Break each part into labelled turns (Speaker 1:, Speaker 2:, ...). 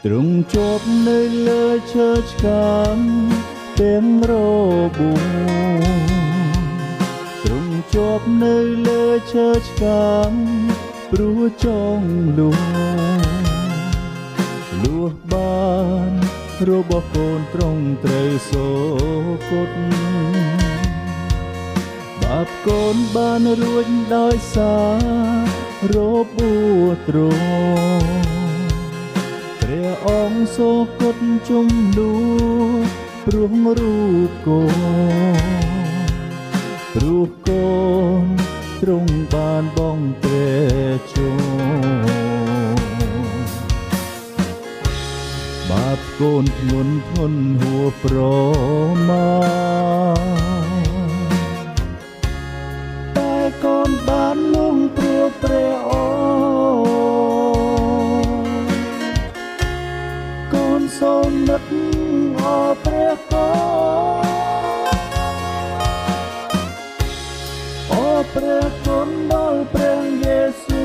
Speaker 1: ទ្រង់ជាប់នៅលើឈើឆ្កាងទាំងរបួសទ្រង់ជាប់នៅលើឈើឆ្កាងព្រោះចង់លួសបានរបស់កូនទ្រង់ត្រូវសូកុតបាបកូនបានរួចដោយសាររបួសទ្រង់ព្រះអង្គសូកុតជំនួសព្រោះរូបកូនទ្រង់បានបងព្រះជន្មបាបកូនធ្ងន់ធ្ងរហួសប្រមាណតែកូនបានលងព្រោះព្រះអង្គកូនសូមនឹកអរព្រះកូនអរព្រះគុណដល់ព្រះយេស៊ូ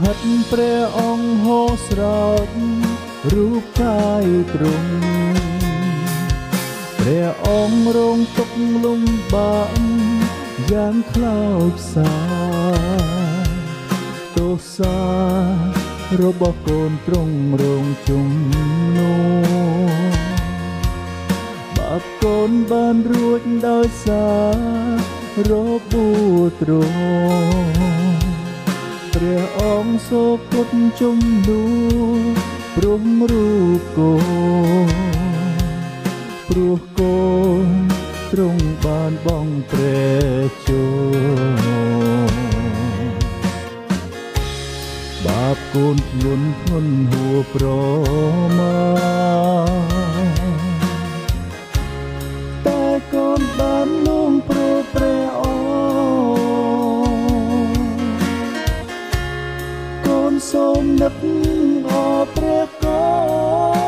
Speaker 1: ហិតព្រះអង្គហូរស្រោចរូបកាយទ្រង់ព្រះអង្គរងទុក្ខលំបាកយ៉ាងខ្លោចសាទោសារបស់កូនទ្រង់រងជំនួសបាបកូនបានរួចដោយសាររបួសទ្រង់ព្រះអង្គសូកុតជំនួសព្រមរូបកូនព្រោះកូនទ្រង់បានបងព្រះជន្មបាបកូនធ្ងន់ធ្ងរហួសប្រមាណតែកូនបានលងព្រោះព្រះសូមនឹកអរព្រះកូន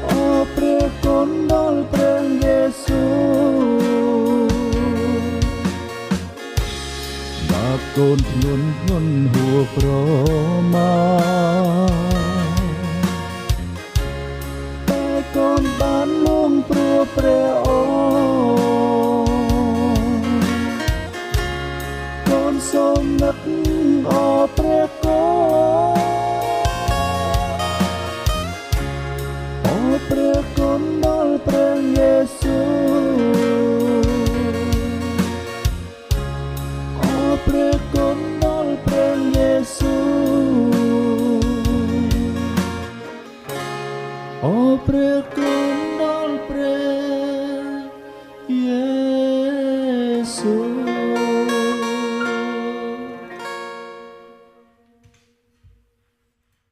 Speaker 1: អរព្រះគុណដល់ព្រះយេស៊ូបាបកូនធ្ងន់ធ្ងរហួសប្រមាណតែកូនបានលងព្រោះព្រះអង្គសូមនឹកអរព្រះកូនអរព្រះគុណដល់ព្រះយេស៊ូអរព្រះគុណដល់ព្រះយេស៊ូអរព្រះគុណដល់ព្រះយេស៊ូ